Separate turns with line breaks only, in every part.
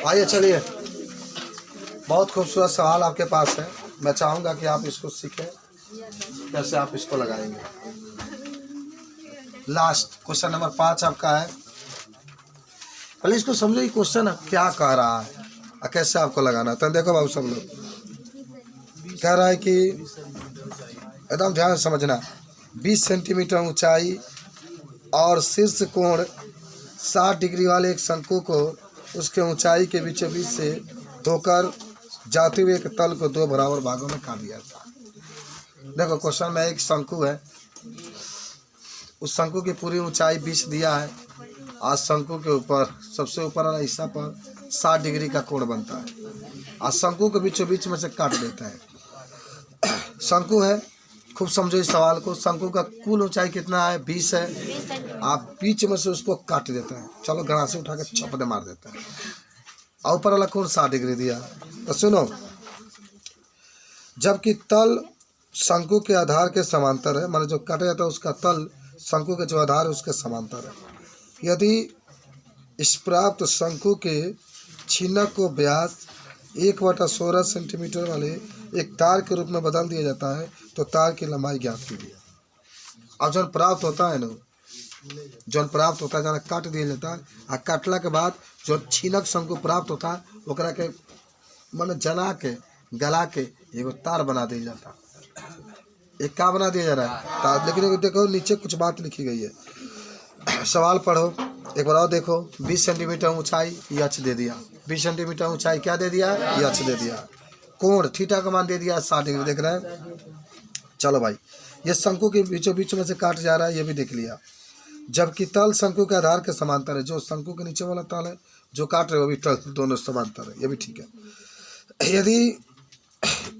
आइए चलिए, बहुत खूबसूरत सवाल आपके पास है। मैं चाहूँगा कि आप इसको सीखें कैसे आप इसको लगाएंगे। लास्ट क्वेश्चन नंबर 5 आपका है। पहले इसको समझो ये क्वेश्चन क्या कह रहा है और कैसे आपको लगाना है। तो देखो बाबू, सब लोग कह रहा है कि एकदम ध्यान से समझना। 20 सेंटीमीटर ऊंचाई और शीर्ष कोण 60 डिग्री वाले एक शंकु को उसके ऊंचाई के बीचों बीच से होकर जाते हुए एक तल को 2 बराबर भागों में काट दिया था। देखो क्वेश्चन में एक शंकु है, उस शंकु की पूरी ऊंचाई 20 दिया है। आज शंकु के ऊपर सबसे ऊपर वाला हिस्सा पर 60 डिग्री का कोण बनता है। आज शंकु के बीचों बीच में से काट देता है। शंकु है, खूब समझो इस सवाल को। शंकु का कुल ऊंचाई कितना है? 20 है। आप बीच में से उसको काट देता है। चलो गणासे उठा के छपदे मार देता है। और ऊपर वाला कोण 60 डिग्री दिया। तो सुनो, जबकि तल शंकु के आधार के समांतर है, माने जो काटा जाता है उसका तल शंकु के जो आधार है उसके समांतर है। यदि इस प्राप्त शंकु के छिन्नक को व्यास 1/16 सेंटीमीटर वाले एक तार के रूप में बदल दिया जाता है तो तार की लंबाई ज्ञात कीजिए। अब जो प्राप्त होता है ना, जो प्राप्त होता है जाना काट दिया जाता है, आ काटला के बाद जो छिन्नक शंकु प्राप्त होता है ओकरा के माने जना के गला के एगो तार बना दिया जाता है। एक का बना दिया जा रहा है तार। लेकिन देखो नीचे कुछ बात लिखी गई है। सवाल पढ़ो एक बार और देखो। 20 सेंटीमीटर ऊंचाई यच दे दिया। 20 सेंटीमीटर ऊंचाई क्या दे दिया? यच दे दिया। कोण थीटा का मान दे दिया 60 डिग्री। देख रहे हैं? चलो भाई, ये शंकु के बीचों बीच में से काट जा रहा है, ये भी देख लिया। जबकि तल शंकु के आधार के समांतर है। जो शंकु के नीचे वाला तल है जो काट रहे हो, वो भी तल दोनों समांतर है, ये भी ठीक है। यदि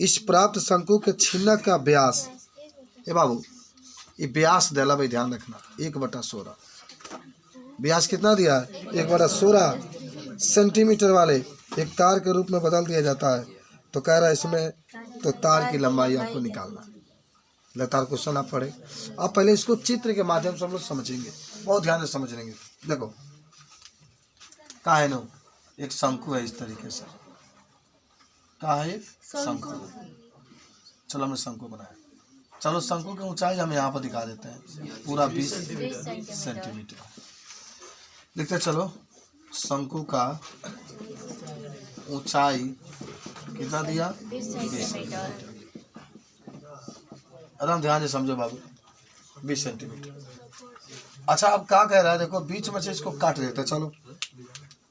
इस प्राप्त शंकु के छिन्नक का व्यास, ए बाबू ये व्यास देला भाई, ध्यान रखना, 1/16 व्यास कितना दिया है? 1/16 सेंटीमीटर वाले एक तार के रूप में बदल दिया जाता है। तो कह रहा है इसमें तो तार की लंबाई आपको निकालना है। लगातार क्वेश्चन आप पढ़े। आप पहले इसको चित्र के माध्यम से हम लोग समझेंगे, बहुत ध्यान से समझ लेंगे। देखो का है ना, एक शंकु है इस तरीके से। का है? शंकु। चलो हमने शंकु बनाया। चलो शंकु की ऊंचाई हम यहाँ पर दिखा देते हैं, पूरा 20 सेंटीमीटर। देखते चलो, शंकु का ऊंचाई कितना दिया? 20 सेंटीमीटर। आराम ध्यान से समझो बाबू, 20 सेंटीमीटर। अच्छा अब क्या कह रहा है? देखो बीच में से इसको काट देते। चलो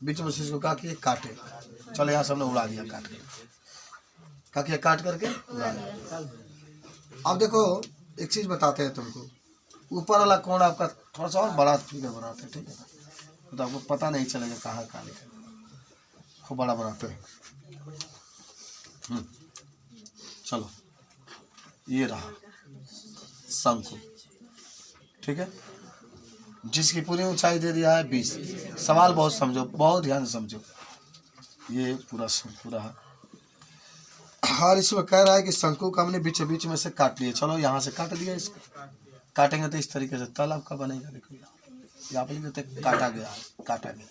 बीच में से इसको काटे। चलो यहाँ से हमने उड़ा दिया काट के। क्या किया? काट करके उड़ा दिया। अब देखो एक चीज बताते हैं तुमको। ऊपर वाला कोण आपका थोड़ा सा और बड़ा फिगर बनाते हैं, ठीक है ना? तो आपको पता नहीं चलेगा कहाँ कहाँ लिखा। खूब बड़ा बनाते हैं। चलो ये रहा शंकु, ठीक है, जिसकी पूरी ऊंचाई दे दिया है 20। सवाल बहुत समझो, बहुत ध्यान से समझो। ये पूरा शंकु रहा। और इसमें कह रहा है कि शंकु का हमने बीच बीच में से काट लिया। चलो यहाँ से काट दिया। इसको काटेंगे तो इस तरीके से तल आपका बनेगा। देखो यहाँ पे लिखते काटा गया, काटा गया,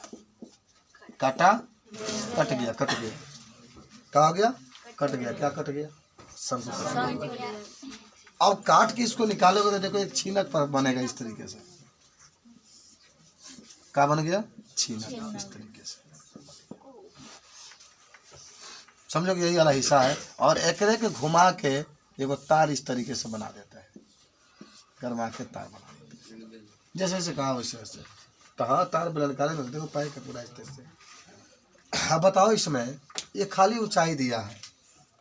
काटा, कट गया, कट गया। कहा गया? कट गया। क्या कट गया? शंकु। अब काट के इसको निकालोगे तो देखो एक छीनक पर बनेगा इस तरीके से। क्या बन गया? छीनक। इस तरीके से समझो कि यही वाला हिस्सा है। और एकरे के घुमा के एगो तार इस तरीके से बना देता है, गरमा के तार बना देता है। जैसे जैसे कहा वैसे वैसे कहा तार निकाले में देखो पाए का पूरा इस तरह से। अब बताओ, इसमें ये खाली ऊंचाई दिया है,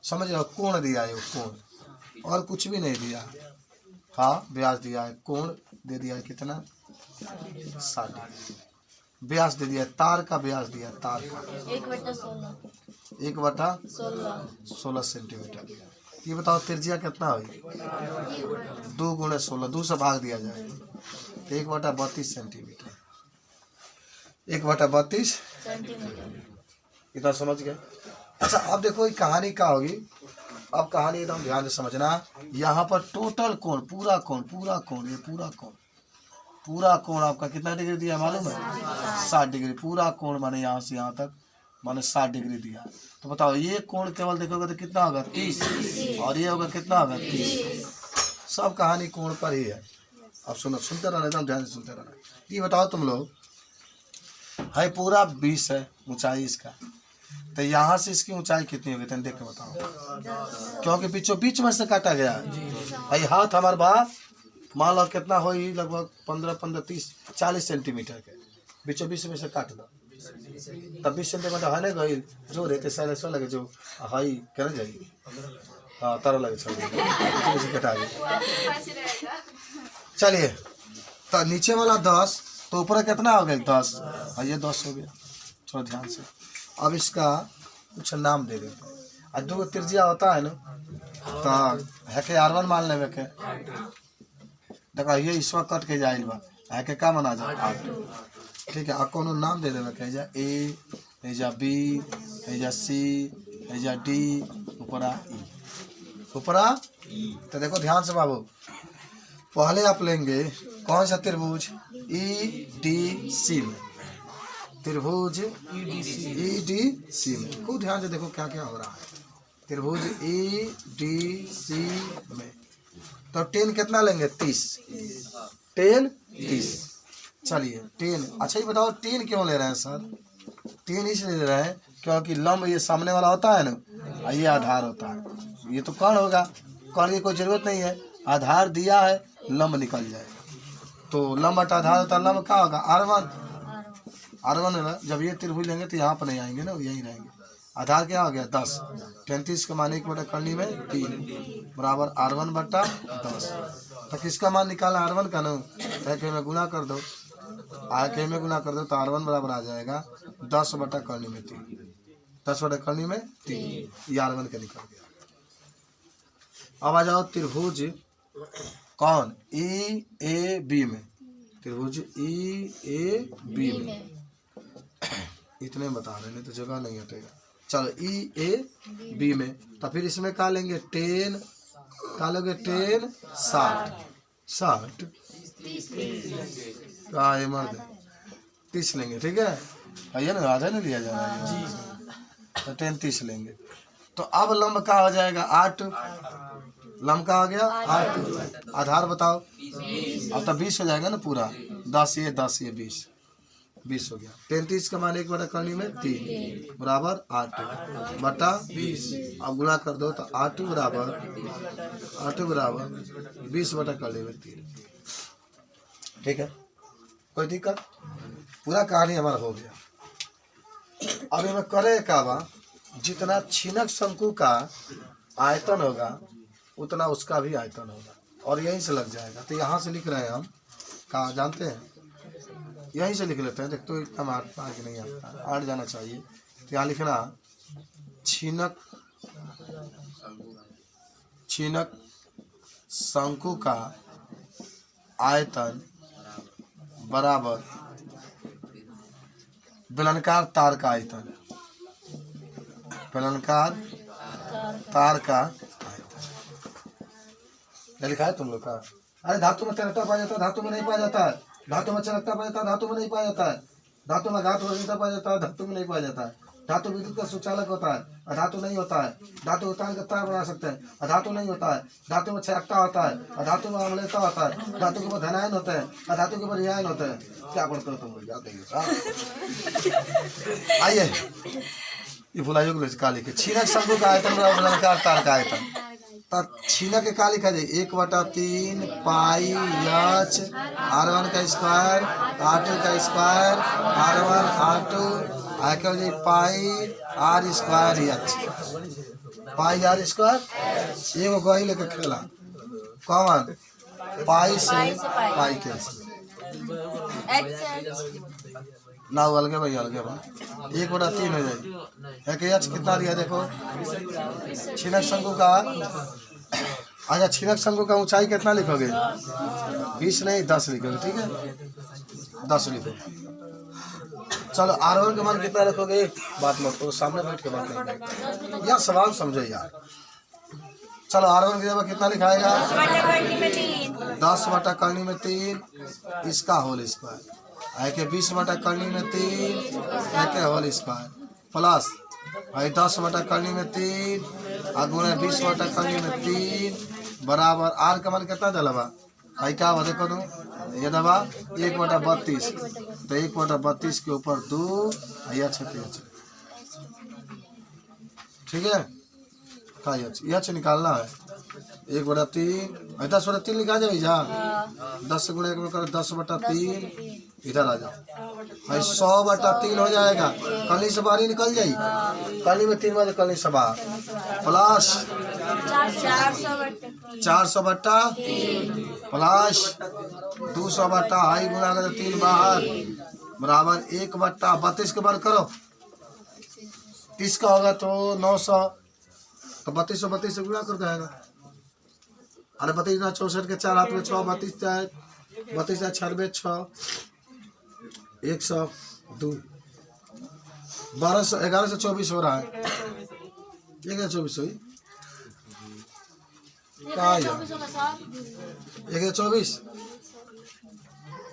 समझ लो, कोण दिया है, कोण और कुछ भी नहीं दिया। हाँ व्यास दिया है, कोण दे दिया है कितना? 60। व्यास दे दिया, तार का व्यास दिया, तार का 1/16 सेंटीमीटर। ये बताओ त्रिज्या कितना हुई? 2 × 16, 2 से भाग दिया जाएगा। 1/32 सेंटीमीटर। 1/32 सेंटीमीटर। इतना समझ गए? अच्छा अब देखो ये कहानी क्या होगी। अब कहानी एकदम ध्यान से समझना। यहाँ पर टोटल कोण, पूरा कोण, ये पूरा कोण आपका कितना डिग्री दिया मालूम है? 60 डिग्री। पूरा कोण माने यहाँ से यहाँ तक माने 60 डिग्री दिया। तो बताओ ये कोण केवल देखोगे तो कितना होगा 30, और ये होगा कितना होगा 30। सब कहानी कोण पर ही है। अब सुनो, सुनते रहना, एकदम ध्यान से सुनते रहना। ये बताओ तुम लोग, है पूरा 20 है ऊंचाई इसका, तो यहाँ से इसकी ऊंचाई कितनी होगी तुम देख के बताओ, क्योंकि बीचों बीच में से काटा गया है। ये हाथ हमारे बाप मान लो कितना हो, लगभग 15, 30, 40 सेंटीमीटर के बीचों बीच में से काट दो, तब 20 सेंटीमीटर है ना गई जो रहते सारे सो लगे जो हाई क्या जाएगी। हाँ तारा लगे छोड़ कटा गया। चलिए तो नीचे वाला 10, तो ऊपर कितना हो गया 10, और ये 10 हो गया। थोड़ा ध्यान से अब इसका कुछ नाम दे देते हैं। और 2 त्रिज्या होता है ना, तो है के R1 मान लेवे के, देखो ये इसवा कट के जाइल बा, है के का माना जा 8, ठीक है। आ कोनो नाम दे देवे के, जा A, एजा B, एजा C, एजा D, ऊपरा E, ऊपरा। तो देखो ध्यान से बाबू, पहले आप लेंगे कौन सा त्रिभुज EDC में, त्रिभुज EDC में, खूब ध्यान से देखो क्या क्या हो रहा है। त्रिभुज EDC में तो 10 कितना लेंगे 30, 10 30। चलिए 10, अच्छा ये बताओ 10 क्यों ले रहे हैं सर? 10 इसलिए ले रहे हैं क्योंकि लंब ये सामने वाला होता है ना, ये आधार होता है, ये तो कर्ण होगा, कर्ण की कोई जरूरत नहीं है, आधार दिया है लंब निकल जाएगा। तो लंब बटा आधार होता है, लंब क्या होगा R1 है ना। जब ये त्रिभुज लेंगे तो यहाँ पर नहीं आएंगे ना, यहीं रहेंगे। आधार क्या हो गया 10, 33 का मान 1 बटा करनी में 3 बराबर R1 बटा 10। तो किसका मान निकालना R1 का ना, तो में गुना कर दो, आके में गुना कर दो तो R1 बराबर आ जाएगा 10 बटा करनी में 3, 10 बटा करनी में 3, ये R1 का निकल गया। अब आ जाओ त्रिभुज कौन EAB में, त्रिभुज EAB में, इतने बता रहे, नहीं तो जगह नहीं हटेगा। चलो EAB में, तो फिर इसमें का लेंगे 10, का लोगे 10 60 का ये मर्द 30 लेंगे, ठीक है। आइए ना, आधा नहीं लिया जा रहा है, तो 10 30 लेंगे। तो अब लंब का हो जाएगा 8, लंब का आ गया 8, आधार बताओ, अब तो 20 हो जाएगा ना पूरा, 10 ये 20 हो गया। 33 का मान 1 बटा करनी में 3 बराबर 8 बटा 20, अब गुणा कर दो तो 8 बराबर 20 बटा करनी में 3, ठीक है। कोई दिक्कत? पूरा कहानी हमारा हो गया। अब हमें करे का बा, जितना छीनक शंकु का आयतन होगा उतना उसका भी आयतन होगा, और यहीं से लग जाएगा। तो यहाँ से लिख रहे हैं हम, कहाँ जानते हैं, यहीं से लिख लेते हैं। देख तो इतना आगे नहीं आता, आठ जाना चाहिए। तो यहाँ लिखना छीनक शंकु का आयतन बराबर बेलनाकार तार का आयतन, बेलनाकार तार का आयतन। लिखा है तुम लोग का? अरे धातु में चलता पाया जाता है, धातु में नहीं पाया जाता है, धातु में चलता पाया जाता है, धातु में नहीं पाया जाता है, धातु में घात वजनता पाया जाता है, धातु में नहीं पाया जाता है। धातु विद्युत का सुचालक होता है, अधातु नहीं होता है। धातु होता है तार बना सकते हैं, अधातु नहीं होता है। धातु में क्षयकता होता है, अधातु में अम्लता होता है। धातु के ऊपर धनायन होता है, अधातु के ऊपर ऋणायन होता है। क्या पढ़ते हो तुम? याद नहीं होता। आइए ये भुलाइयो का लिखे छीनक शंकु का आयतन बेलनाकार तार का आयतन। छीनक के का लिखा जाए 1/3 पाई एच R1 का स्क्वायर R2 का स्क्वायर R1 R2 आके हो जाए पाई R स्क्वायर एच, पाई R स्क्वायर। एगो गही लेके खेला कौन पाई से पाई के ना अलगे भाई, अलगे भाई 1/3 हो जाए। एक एच कितना दिया देखो छीनक शंकु का। अच्छा छीनक शंकु का ऊंचाई कितना लिखोगे? 20 नहीं 10 लिखोगे, ठीक है 10 लिखो। चलो R1 का मान कितना रखोगे? बात मत करो, सामने बैठ के बात नहीं यार, सवाल समझो यार। चलो R1 की जगह कितना लिखाएगा? 10 बटा करनी में 3 इसका होल स्क्वायर, है के 20 बटा करनी में 3 है के होल स्क्वायर। प्लस भाई 10 बटा करनी में 3 और गुणे 20 बटा करनी में 3 बराबर आर का मान कितना दिला बा भाई क्या बता देखो तुम ये दबा 1/32 तो 1/32 के ऊपर 2 यह ठीक है का यह निकालना है 1/3 10/3 लिखा जाए जहाँ 10 गुणे 1 में करो 10/3 इधर आ जाओ भाई 100/3 हो जाएगा कली से बाहर ही निकल जाई कली में 3 बजे कली से बाहर प्लस 400/3 प्लस 200 हाई गुना कर 3 बाहर बराबर 1/32 के बार करो 30 का होगा तो 900 तो 32 से गुना कर जाएगा अरे 32 के 4 हाथ में 6 32 96 102 1200 11 से 24 हो रहा है 24 हुई कहाँ 24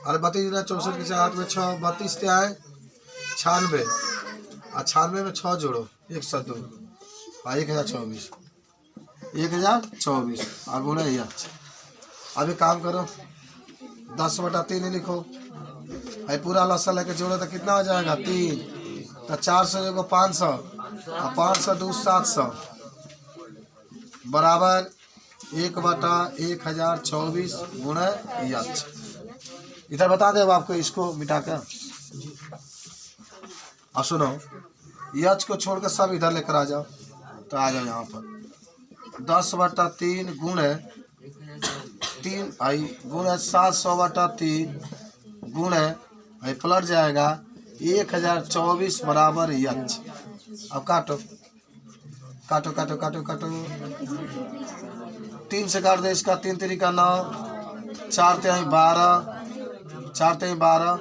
अरे 32 के 4 हाथ में 6 32 क्या है 96 और 96 में 6 जोड़ो 102 और 1024 और गुणा ये अभी काम करो 10/3 लिखो भाई पूरा लसा लेके जोड़ो तो कितना हो जाएगा 3 तो 400 एगो 500 और 500 2 700 बराबर 1/1024 गुणा यच इधर बता दे आपको इसको मिटा कर अब सुनो यच को छोड़कर सब इधर लेकर आ जाओ तो आ जाओ यहाँ पर 10/3 गुणे 3 आई गुणे 700/3 गुणे भाई पलट जाएगा 1024 बराबर यच अब काटो काटो काटो काटो काटो 3 से काट दे इसका 3 तरीका 9 4 3 12 4 3 12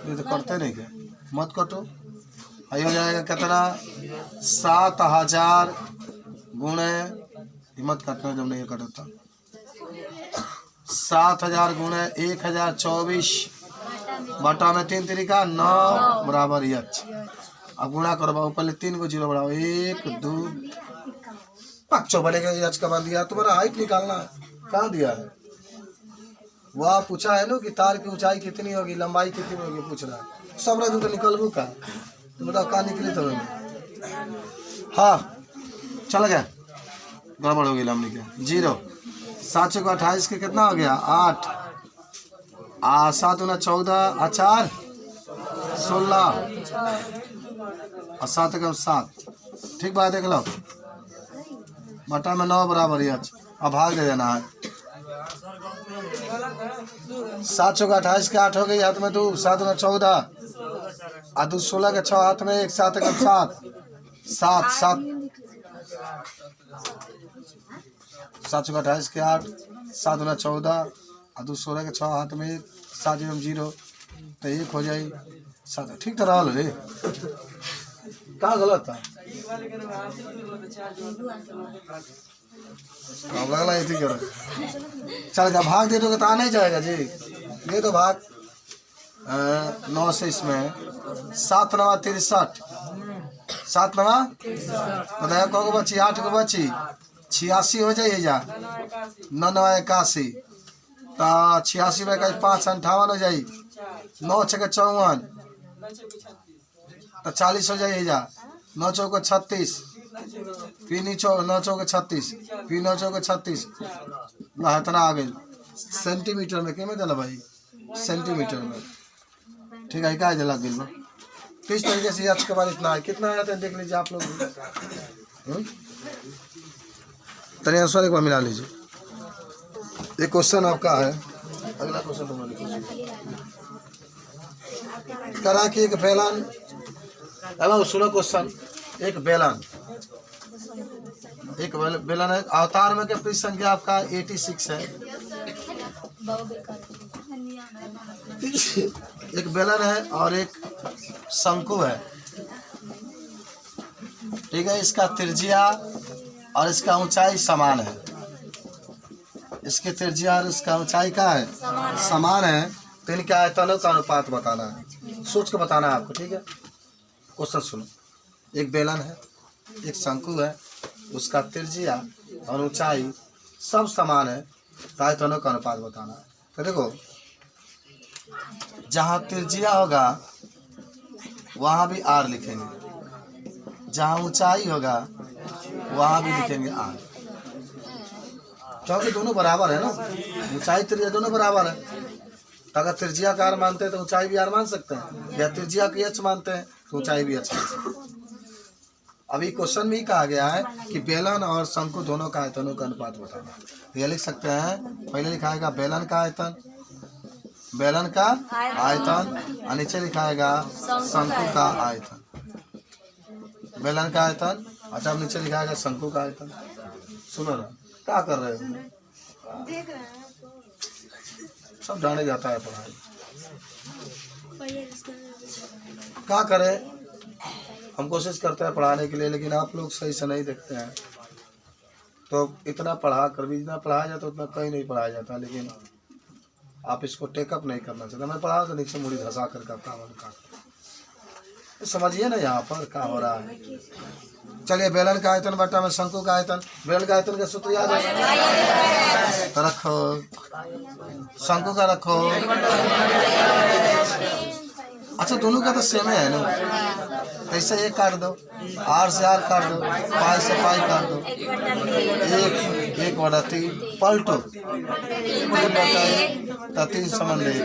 ये तो करते नहीं क्या मत कटो आई हो जाएगा कितना 7000 गुणे हिम्मत काटना जब नहीं कटता 7000 गुणे 1024 बटा में 3 तरीका 9 बराबर यच अब गुणा करो बाबू पहले 3 को 0 बढ़ाओ 1 2 5 बनेगा यच का मान दिया तुम्हारा हाइट निकालना है कहाँ दिया है वह पूछा है ना कि तार की ऊंचाई कितनी होगी लंबाई कितनी होगी पूछ रहा है सब रह तो निकलबू का तो बताओ कहाँ निकली तो हाँ चल गया गड़बड़ हो गई लंबी के 0 7 को 28 के कितना हो गया 8 7 गुना 14 4 16 और 7 कम 7 ठीक बात देख लो बटा में 9 बराबर यच अब भाग दे देना है 7 को 28 के 8 हो गई हाथ में 2 7 गुना 14 और 2 16 के 6 हाथ में 1 7 कम 7 7 7 7 को 28 के 8 7 गुना 14 और 2 16 के 6 हाथ में 7 0 तो 1 हो जाए 7 ठीक तो रहा रे कहाँ गलत था अब लगला ये ठीक है चल जा भाग दे दोगे तो आ नहीं जाएगा जी ये तो भाग 9 से इसमें 7 9 63 7 9 बताया को बची 8 को बची 86 हो जाइए जा 9 9 81 तो 86 में 5 58 हो जाए 9 6 54 तो 40 हो जाइए जा 9 चौको 36 फिर 9 चौको 36 फिर 9 चौको 36 इतना आ गई सेंटीमीटर में क्या दिला भाई सेंटीमीटर में ठीक है क्या लग गई तो इस तरीके से आज के बाद इतना है कितना आया था देख लीजिए आप लोग तनी आंसर एक बार मिला लीजिए एक क्वेश्चन आपका है अगला क्वेश्चन करा कि एक बेलन अब सुनो क्वेश्चन एक बेलन है अवतार में पृष्ठ संख्या आपका 86 है एक बेलन है और एक शंकु है ठीक है इसका त्रिज्या और इसका ऊंचाई समान है इसके त्रिज्या और इसका ऊंचाई का है समान है तो इनके आयतनों का अनुपात बताना है सोच के बताना है आपको ठीक है क्वेश्चन सुनो, एक बेलन है, एक शंकु है, उसका त्रिज्या और ऊंचाई सब समान है, आयतनों का अनुपात बताना है। तो देखो, जहाँ त्रिज्या होगा वहाँ भी आर लिखेंगे, जहाँ ऊंचाई होगा वहाँ भी लिखेंगे आर, क्योंकि दोनों बराबर है ना, ऊंचाई त्रिज्या दोनों बराबर है। तो अगर त्रिज्या का आर मानते हैं तो ऊंचाई भी आर मान सकते हैं, या त्रिज्या की एच मानते हैं तो ऊंचाई भी एच मान सकते हैं। अभी क्वेश्चन में ही कहा गया है कि बेलन और शंकु दोनों का आयतनों का अनुपात बताना। तो ये लिख सकते हैं, पहले लिखाएगा बेलन का आयतन, बेलन का आयतन, और नीचे लिखाएगा शंकु का आयतन, बेलन का आयतन। अच्छा, अब नीचे लिखाएगा शंकु का आयतन। सुनो ना, क्या कर रहे हो?
देख रहे हैं
सब जाने जाता है पढ़ाई, क्या करें। हम कोशिश करते हैं पढ़ाने के लिए, लेकिन आप लोग सही से नहीं देखते हैं। तो इतना पढ़ा कर भी, जितना पढ़ाया जाता है उतना कहीं नहीं पढ़ाया जाता, लेकिन आप इसको टेकअप नहीं करना चाहते। मैं पढ़ा तो नीचे मुड़ी धसा कर करता हूँ, तो समझिए ना यहाँ पर क्या हो रहा है। चलिए, बेलन का आयतन बटा में शंकु का आयतन। बेलन का आयतन का सूत्र याद है तो रखो, शंकु का रखो। अच्छा, दोनों का तो सेम है ना, तो इससे एक काट दो, आर से आर काट दो, पाई से पाई काट दो, एक बटा 3 पलटो, 3 संबंध एक।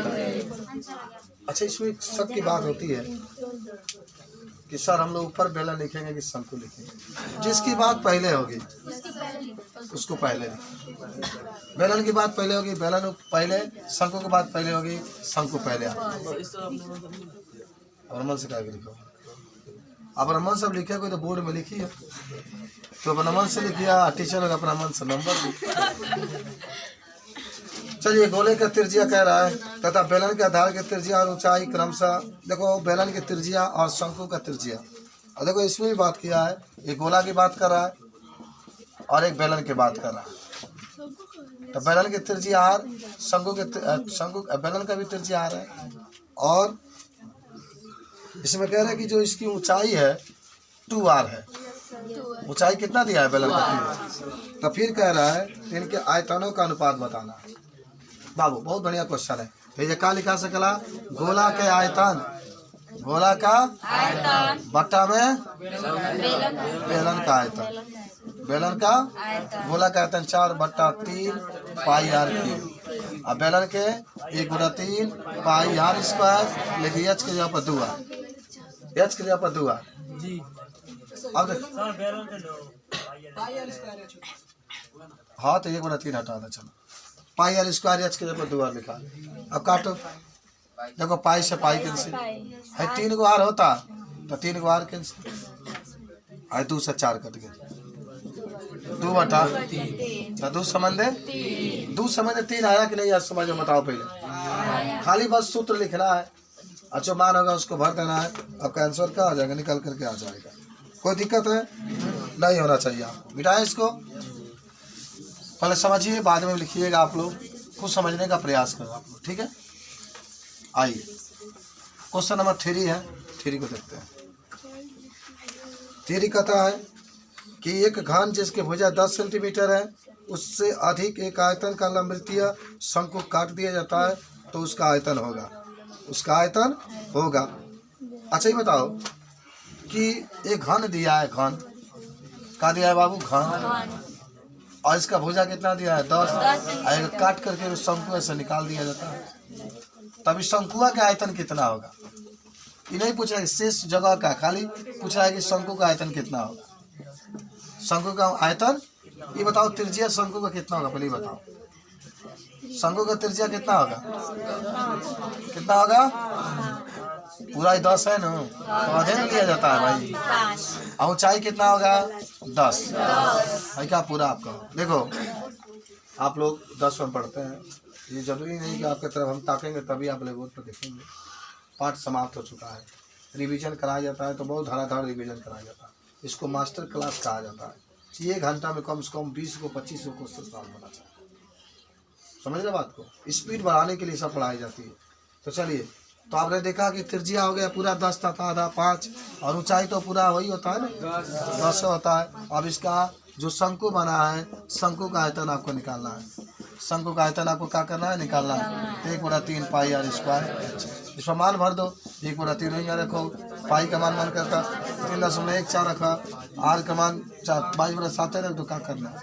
अच्छा, इसमें सब की बात होती है कि सर हम लोग ऊपर बेलन लिखेंगे कि शंकु लिखेंगे। जिसकी बात पहले होगी उसको पहले लिखेंगे। बेलन की बात पहले होगी बेलन पहले, शंकु की बात पहले होगी शंकु पहले। और मन से क्या लिखो, अब मन सब लिखे कोई तो बोर्ड में लिखिए, तो अपना मन से लिखिए, टीचर लोग अपना मन से नंबर लिखिए। चलिए, गोले का त्रिज्या कह रहा है तथा बेलन के आधार के त्रिज्या और ऊंचाई क्रमशः। देखो, बेलन की त्रिज्या और शंकु का त्रिज्या, और देखो इसमें भी बात किया है, एक गोला की बात कर रहा है और एक बेलन की बात कर रहा है। तो बेलन की त्रिज्या आर, शंकु बेलन का भी त्रिज्या आर है, और इसमें कह रहा है कि जो इसकी ऊंचाई है 2r है। ऊंचाई कितना दिया है बेलन का? 2। तो फिर कह रहा है इनके आयतनों का अनुपात बताना। बाबू, बहुत बढ़िया क्वेश्चन है। ये क्या लिखा सकला, गोला के आयतन, गोला का आयतन बट्टा में बेलन का आयतन, बेलन का गोला का आयतन 4/3 पाई आर क्यूब, और बेलन के 1/3 पाई आर स्क्वायर, लेकिन एच के जगह पर 2r, एच के जगह पर 2r। अब देख, हाँ तो 1/3 हटा दे, चलो पाई आर स्क्वायर, एच के जगह पर 2r लिखा। अब काटो, देखो पाई से पाई कैंसिल है, 3 गो आर होता तो 3 गो आर कैंसिल, 2 से 4 कट गए, 2/3 तो 2 समझे 3 आया कि नहीं, आज समझ में बताओ। पहले खाली बस सूत्र लिखना है, अच्छा मान होगा उसको भर देना है, आपका आंसर क्या आ जाएगा, निकल करके आ जाएगा। कोई दिक्कत है नहीं होना चाहिए। आपको मिटाएं इसको, पहले समझिए बाद में लिखिएगा। आप लोग खुद समझने का प्रयास करो आप लोग, ठीक है। आइए, क्वेश्चन नंबर 3 है, 3 को देखते हैं। 3 कहता है कि एक घन जिसकी भुजा 10 सेंटीमीटर है, उससे अधिक एक आयतन का लंबवृत्तीय शंकु काट दिया जाता है तो उसका आयतन होगा, उसका आयतन होगा। अच्छा, ये बताओ कि एक घन दिया है, घन का दिया है बाबू, घन, और इसका भुजा कितना दिया है 10, काट करके उस शंकु से निकाल दिया जाता है, तभी शंकुआ का आयतन कितना होगा। ये नहीं पूछ रहा है शेष जगह का, खाली पूछ रहा है कि शंकु का आयतन कितना होगा। शंकु का आयतन ये बताओ, त्रिज्या शंकु का कितना होगा, पहले बताओ। शंकु का त्रिज्या कितना होगा, कितना होगा, पूरा 10 है ना, तो आधे में लिया जाता है भाई। और ऊंचाई कितना होगा 10 है क्या, पूरा आपका। देखो आप लोग 10 में पढ़ते हैं, ये जरूरी नहीं कि आपके तरफ हम ताकेंगे तभी आप लोग पर देखेंगे। पाठ समाप्त हो चुका है, रिवीजन कराया जाता है, तो बहुत धड़ाधड़ रिवीजन कराया जाता है। इसको मास्टर क्लास कहा जाता है। 1 घंटा में कम से कम 20 को 25 को क्वेश्चन सॉल्व होना चाहिए। समझ रहे बात को, स्पीड बढ़ाने के लिए सब पढ़ाई जाती है। तो चलिए तो आपने देखा कि त्रिज्या हो गया पूरा 10 तथा आधा 5 और ऊंचाई तो पूरा वही होता है ना 10 होता है। अब इसका जो शंकु बना है, शंकु का आयतन आपको निकालना है। शंकु का आयतन आपको क्या करना है, निकालना है। 1/3 पाई आर स्क्वायर। इसमें मान भर दो, 1/3 वहीं में रखो। पाई का मान करता 3.14 रखा, आर का मान 22/7 रख दो, क्या करना है।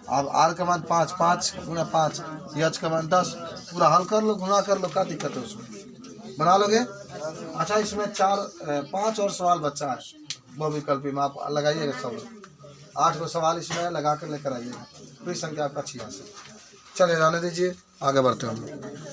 अब आर का मान 5, 5 गुना 5, एच का मान 10। पूरा हल कर लो, गुना कर लो, क्या दिक्कत है उसमें, बना लोगे। अच्छा, इसमें 5 और सवाल बच्चा है, वो विकल्पी में आप लगाइएगा सब। 8 को सवाल इसमें लगा कर लेकर आइएगा। पूरी संख्या आपका 86। चलिए रहने दीजिए, आगे बढ़ते हैं हम लोग।